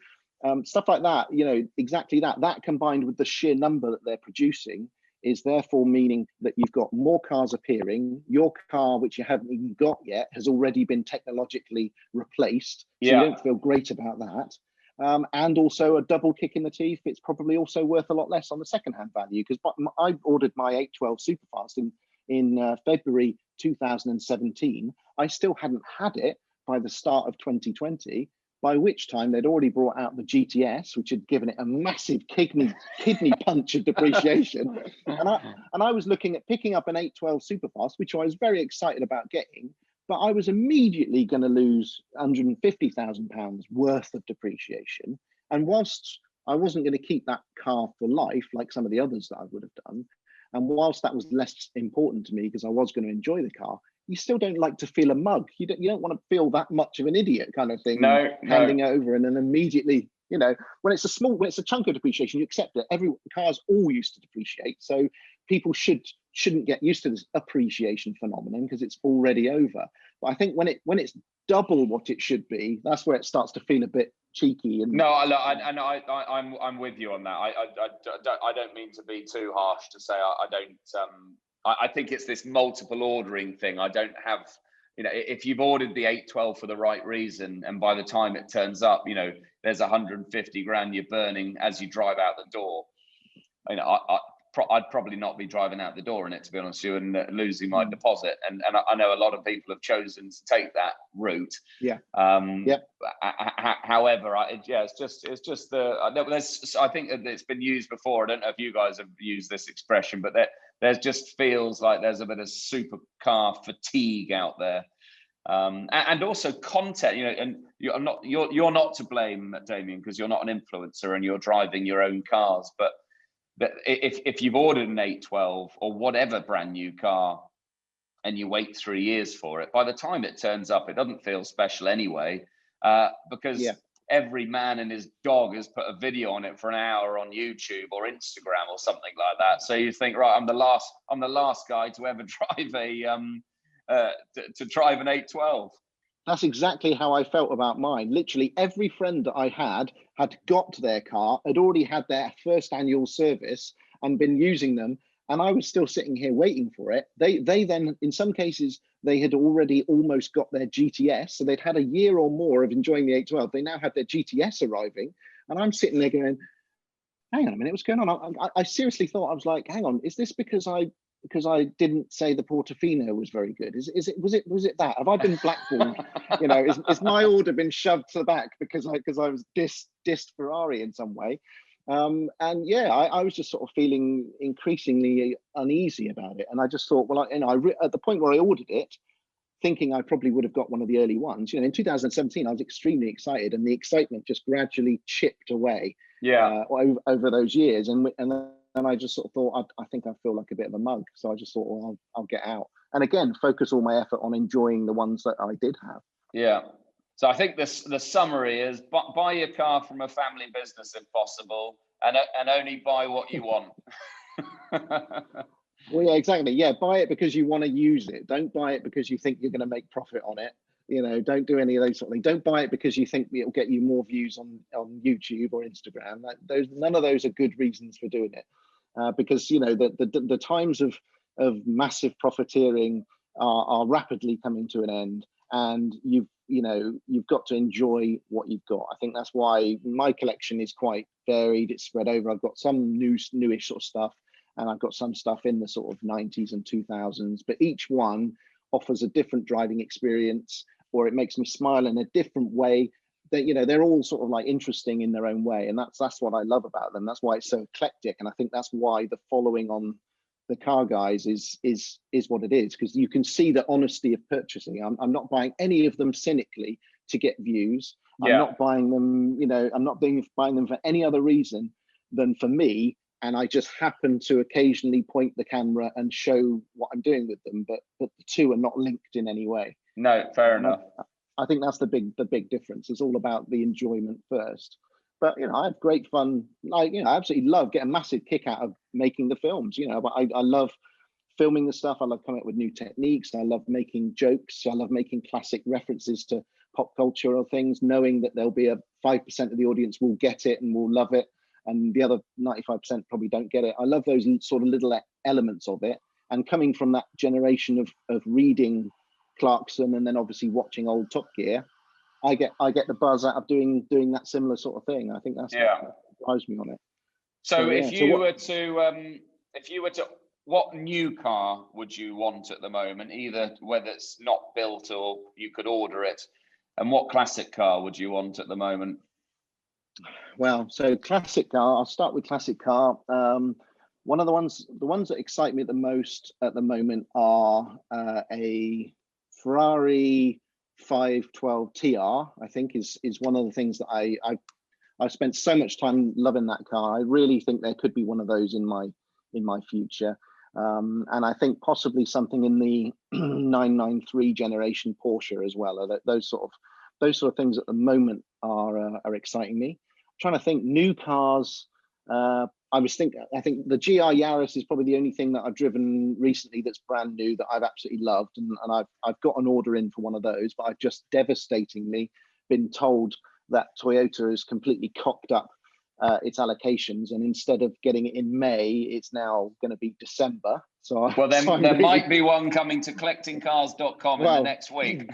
stuff like that, you know, exactly that combined with the sheer number that they're producing is therefore meaning that you've got more cars appearing. Your car, which you haven't even got yet, has already been technologically replaced. So you don't feel great about that. And also a double kick in the teeth. It's probably also worth a lot less on the second-hand value, because I ordered my 812 Superfast in February 2017. I still hadn't had it by the start of 2020. By which time they'd already brought out the GTS, which had given it a massive kidney punch of depreciation. And I was looking at picking up an 812 Superfast, which I was very excited about getting, but I was immediately going to lose £150,000 worth of depreciation. And whilst I wasn't going to keep that car for life, like some of the others that I would have done, and whilst that was less important to me because I was going to enjoy the car, you still don't like to feel a mug. You don't want to feel that much of an idiot kind of thing. Handing over and then immediately, you know, when it's a chunk of depreciation, you accept it. Cars all used to depreciate, so people shouldn't get used to this appreciation phenomenon because it's already over. But I think when it's double what it should be, that's where it starts to feel a bit cheeky. And I'm with you on that. I don't mean to be too harsh to say I don't. I think it's this multiple ordering thing. I don't have, you know, if you've ordered the 812 for the right reason, and by the time it turns up, you know, there's 150 grand you're burning as you drive out the door. You know, I'd probably not be driving out the door in it, to be honest with you, and losing my deposit. And I know a lot of people have chosen to take that route. However, it's just I think it's been used before. I don't know if you guys have used this expression, but there's just feels like there's a bit of supercar fatigue out there. And also content, you know, and you're not to blame, Damien, because you're not an influencer and you're driving your own cars, but if you've ordered an 812 or whatever brand new car and you wait 3 years for it, by the time it turns up, it doesn't feel special anyway, because every man and his dog has put a video on it for an hour on YouTube or Instagram or something like that. So you think, right, I'm the last guy to ever drive to drive an 812. That's exactly how I felt about mine. Literally every friend that I had got their car, had already had their first annual service and been using them. And I was still sitting here waiting for it. They then, in some cases, they had already almost got their GTS. So they'd had a year or more of enjoying the 812. They now had their GTS arriving. And I'm sitting there going, hang on a minute, what's going on? I seriously thought, I was like, hang on, is this because I didn't say the Portofino was very good? Was it that? Have I been blackballed? You know, is my order been shoved to the back because I was dissed Ferrari in some way? And yeah, I was just sort of feeling increasingly uneasy about it, and I just thought, well, at the point where I ordered it, thinking I probably would have got one of the early ones. You know, in 2017, I was extremely excited, and the excitement just gradually chipped away over those years. And then I just sort of thought, I think I feel like a bit of a mug. So I just thought, well, I'll get out. And again, focus all my effort on enjoying the ones that I did have. Yeah. So I think the summary is buy your car from a family business if possible, and only buy what you want. Well, yeah, exactly. Yeah, buy it because you want to use it. Don't buy it because you think you're going to make profit on it. You know, don't do any of those sort of things. Don't buy it because you think it'll get you more views on YouTube or Instagram. None of those are good reasons for doing it. Because you know the times of massive profiteering are rapidly coming to an end, and you've got to enjoy what you've got. I think that's why my collection is quite varied. It's spread over. I've got some newish sort of stuff, and I've got some stuff in the sort of 90s and 2000s, but each one offers a different driving experience, or it makes me smile in a different way. That, you know, they're all sort of like interesting in their own way, and that's what I love about them. That's why it's so eclectic, and I think that's why the following on the Car Guys is what it is, because you can see the honesty of purchasing. I'm not buying any of them cynically to get views. I'm not buying them, you know, I'm not buying them for any other reason than for me. And I just happen to occasionally point the camera and show what I'm doing with them, but the two are not linked in any way. No, fair enough. I think that's the big difference. It's all about the enjoyment first. But you know, I have great fun. I absolutely love, get a massive kick out of making the films. You know, but I love filming the stuff. I love coming up with new techniques. I love making jokes. I love making classic references to pop culture or things, knowing that there'll be a 5% of the audience will get it and will love it, and the other 95% probably don't get it. I love those sort of little elements of it. And coming from that generation of reading Clarkson and then obviously watching old Top Gear, I get the buzz out of doing that similar sort of thing. I think that's what drives me on it. So if you were to, what new car would you want at the moment? Either whether it's not built or you could order it, and what classic car would you want at the moment? Well, so classic car. I'll start with classic car. One of the ones that excite me the most at the moment are a Ferrari 512 TR. I think is one of the things that I've spent so much time loving that car. I really think there could be one of those in my future. And I think possibly something in the 993 generation Porsche as well. Those sort of things at the moment are exciting me. I'm trying to think new cars. I think the GR Yaris is probably the only thing that I've driven recently that's brand new that I've absolutely loved, and I've got an order in for one of those, but I've just devastatingly been told that Toyota has completely cocked up its allocations, and instead of getting it in May, it's now going to be December. So there might be one coming to collectingcars.com in the next week.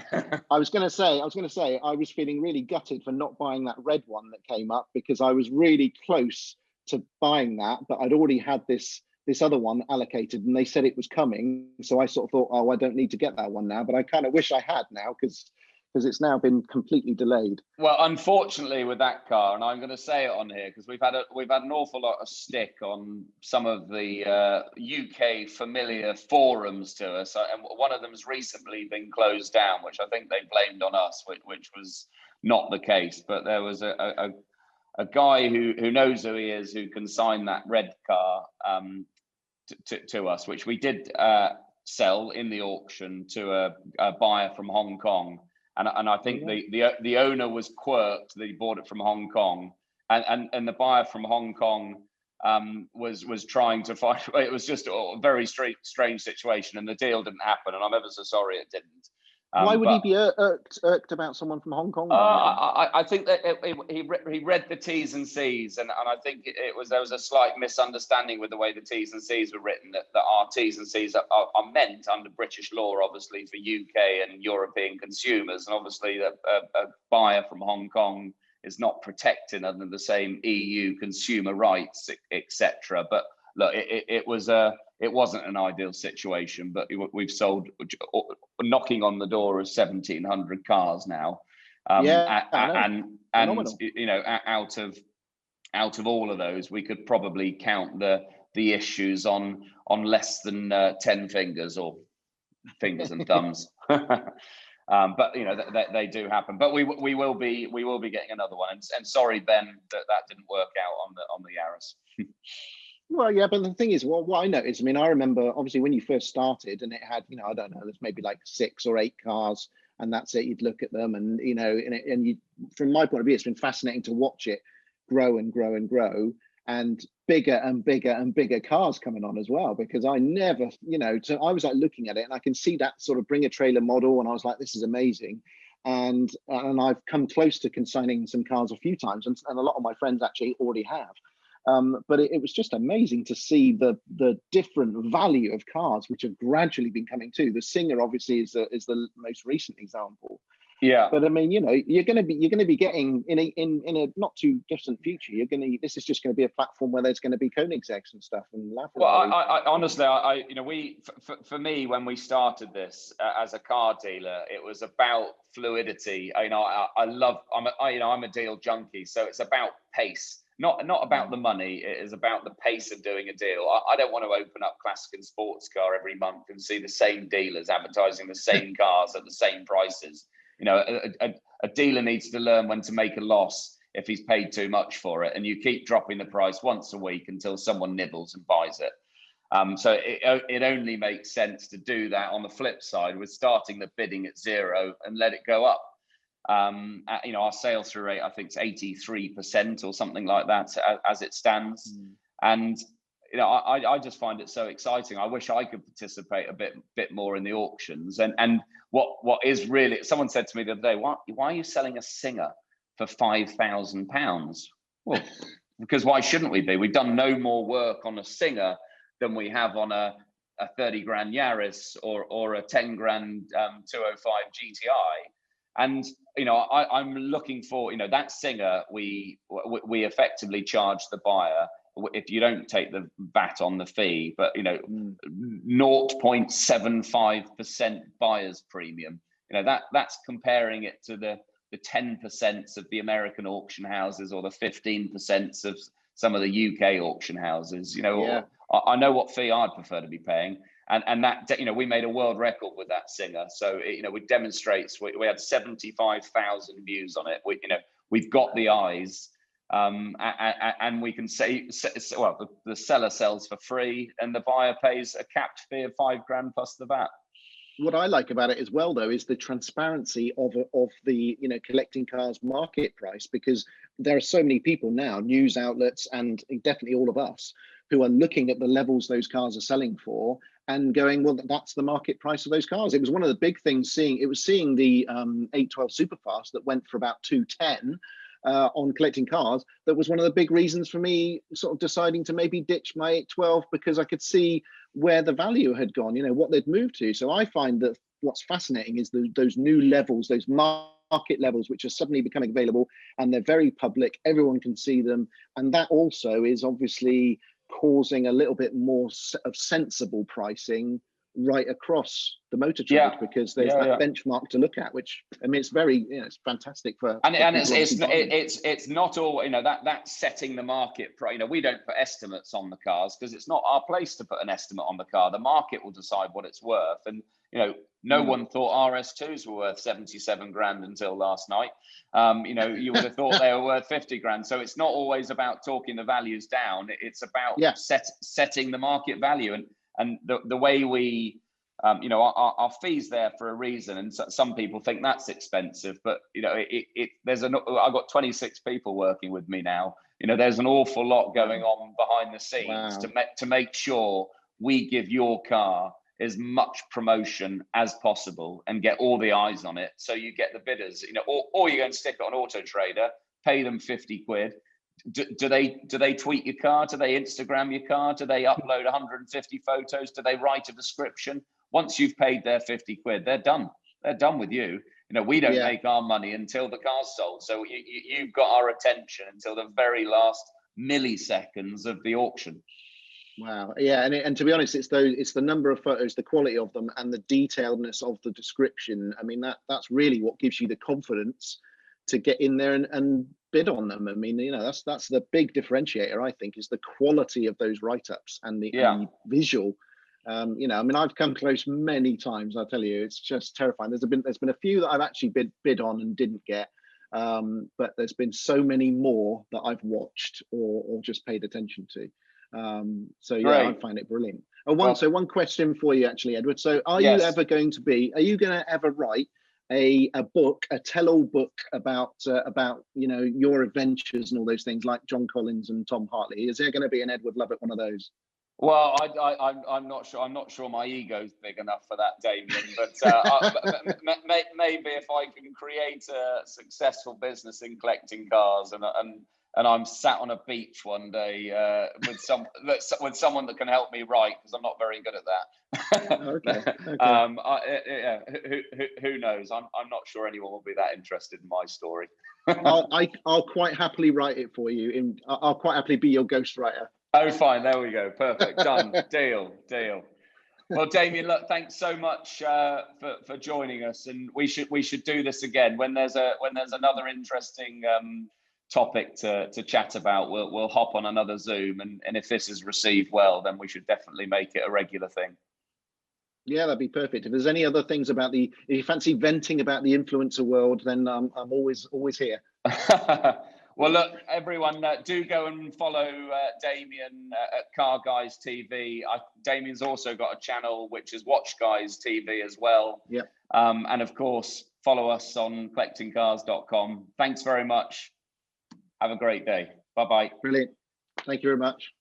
I was going to say I was feeling really gutted for not buying that red one that came up, because I was really close to buying that, but I'd already had this other one allocated, and they said it was coming. So I sort of thought, oh, I don't need to get that one now, but I kind of wish I had now, because it's now been completely delayed. Well, unfortunately with that car, and I'm going to say it on here because we've had an awful lot of stick on some of the UK familiar forums to us, and one of them's recently been closed down, which I think they blamed on us, which was not the case. But there was a guy who knows who he is, who can sign that red car to us, which we did sell in the auction to a buyer from Hong Kong. And I think the owner was quirked that he bought it from Hong Kong, and the buyer from Hong Kong was trying to find. It was just a very strange situation, and the deal didn't happen. And I'm ever so sorry it didn't. Why would he be irked about someone from Hong Kong? I think that he read the T's and C's, and I think there was a slight misunderstanding with the way the T's and C's were written, that our T's and C's are meant under British law, obviously, for UK and European consumers, and obviously a buyer from Hong Kong is not protected under the same EU consumer rights, etc. But look, it wasn't an ideal situation, but we've sold knocking on the door of 1,700 cars now. And you know, out of all of those, we could probably count the issues on less than 10 fingers, or fingers and thumbs. But you know, they do happen. But we will be getting another one. And sorry, Ben, that didn't work out on the Yaris. Well, yeah, but the thing is, what I noticed, I mean, I remember obviously when you first started, and it had, you know, I don't know, there's maybe like 6 or 8 cars, and that's it. You'd look at them, and you know, and you, from my point of view, it's been fascinating to watch it grow and grow and grow, and bigger and bigger and bigger cars coming on as well. Because I never, you know, so I was like looking at it, and I can see that sort of bring a trailer model, and I was like, this is amazing. And I've come close to consigning some cars a few times, and a lot of my friends actually already have. But it was just amazing to see the different value of cars which have gradually been coming to. The Singer obviously is the most recent example. Yeah. But I mean, you know, you're going to be getting in a not too distant future. This is just going to be a platform where there's going to be Koenigseggs and stuff. And well, I honestly, you know, for me, when we started this as a car dealer, it was about fluidity. You know, I'm a deal junkie, so it's about pace. Not about the money. It is about the pace of doing a deal. I don't want to open up Classic and Sports Car every month and see the same dealers advertising the same cars at the same prices. You know, a dealer needs to learn when to make a loss if he's paid too much for it, and you keep dropping the price once a week until someone nibbles and buys it. So it only makes sense to do that on the flip side, with starting the bidding at 0 and let it go up. You know, our sales through rate, I think, is 83% or something like that as it stands. And you know, I just find it so exciting. I wish I could participate a bit more in the auctions. And what is really, someone said to me the other day, why are you selling a Singer for £5,000? Well, because why shouldn't we be? We've done no more work on a Singer than we have on a 30 grand Yaris or a 10 grand 205 GTI. And you know, I'm looking for, you know, that Singer, we effectively charge the buyer, if you don't take the VAT on the fee, but you know, 0.75% buyer's premium. You know, that's comparing it to the 10% of the American auction houses, or the 15% of some of the UK auction houses. You know, yeah. I know what fee I'd prefer to be paying. And that, you know, we made a world record with that Singer. So, you know, it demonstrates, we had 75,000 views on it. We've got the eyes, and we can say, well, the seller sells for free and the buyer pays a capped fee of £5,000 plus the VAT. What I like about it as well, though, is the transparency of the, you know, collecting cars market price, because there are so many people now, news outlets and definitely all of us, who are looking at the levels those cars are selling for and going, well, that's the market price of those cars. It was one of the big things seeing the 812 Superfast that went for about 210 on collecting cars. That was one of the big reasons for me sort of deciding to maybe ditch my 812, because I could see where the value had gone, you know, what they'd moved to. So I find that what's fascinating is those new levels, those market levels, which are suddenly becoming available, and they're very public, everyone can see them. And that also is obviously causing a little bit more of sensible pricing right across the motor trade, because there's that benchmark to look at, which, I mean, it's very, you know, it's fantastic for it's not all, you know, that's setting the market price. You know, we don't put estimates on the cars because it's not our place to put an estimate on the car. The market will decide what it's worth. And you know, no one thought RS2s were worth 77 grand until last night. You know, you would have thought they were worth 50 grand. So it's not always about talking the values down. It's about setting the market value. And the way we, you know, our fees there for a reason. And some people think that's expensive, but you know, I've got 26 people working with me now. You know, there's an awful lot going on behind the scenes to make sure we give your car as much promotion as possible and get all the eyes on it, so you get the bidders. You know, or you go and stick it on Auto Trader, pay them 50 quid. Do they tweet your car? Do they Instagram your car? Do they upload 150 photos? Do they write a description? Once you've paid their 50 quid, they're done. They're done with you. You You know, we don't Yeah. make our money until the car's sold. So you've got our attention until the very last milliseconds of the auction. Wow. Yeah, and to be honest, it's the number of photos, the quality of them, and the detailedness of the description. I mean, that's really what gives you the confidence to get in there and bid on them. I mean, you know, that's the big differentiator, I think, is the quality of those write-ups and the visual. You know, I mean, I've come close many times. I tell you, it's just terrifying. There's been a few that I've actually bid on and didn't get. But there's been so many more that I've watched or just paid attention to. So yeah, Great. I find it brilliant. So one question for you actually, Edward. So are you going to ever write a book, a tell-all book about you know, your adventures and all those things, like John Collins and Tom Hartley? Is there going to be an Edward Lovett one of those? Well, I'm not sure. I'm not sure my ego's big enough for that, Damien. But maybe if I can create a successful business in collecting cars, and I'm sat on a beach one day with someone that can help me write, because I'm not very good at that. Okay. Who knows? I'm not sure anyone will be that interested in my story. I'll quite happily write it for you. I'll quite happily be your ghostwriter. Oh, fine. There we go. Perfect. Done. Deal. Well, Damien, look, thanks so much for joining us, and we should do this again when there's another interesting topic to chat about. We'll hop on another Zoom, and if this is received well, then we should definitely make it a regular thing. Yeah, that'd be perfect. If there's any other things about if you fancy venting about the influencer world, then I'm always here. Well, look, everyone, do go and follow Damien at TheCarGuys TV. Damien's also got a channel which is Watch Guys TV as well. Yeah. And of course, follow us on collectingcars.com. Thanks very much. Have a great day. Bye-bye. Brilliant. Thank you very much.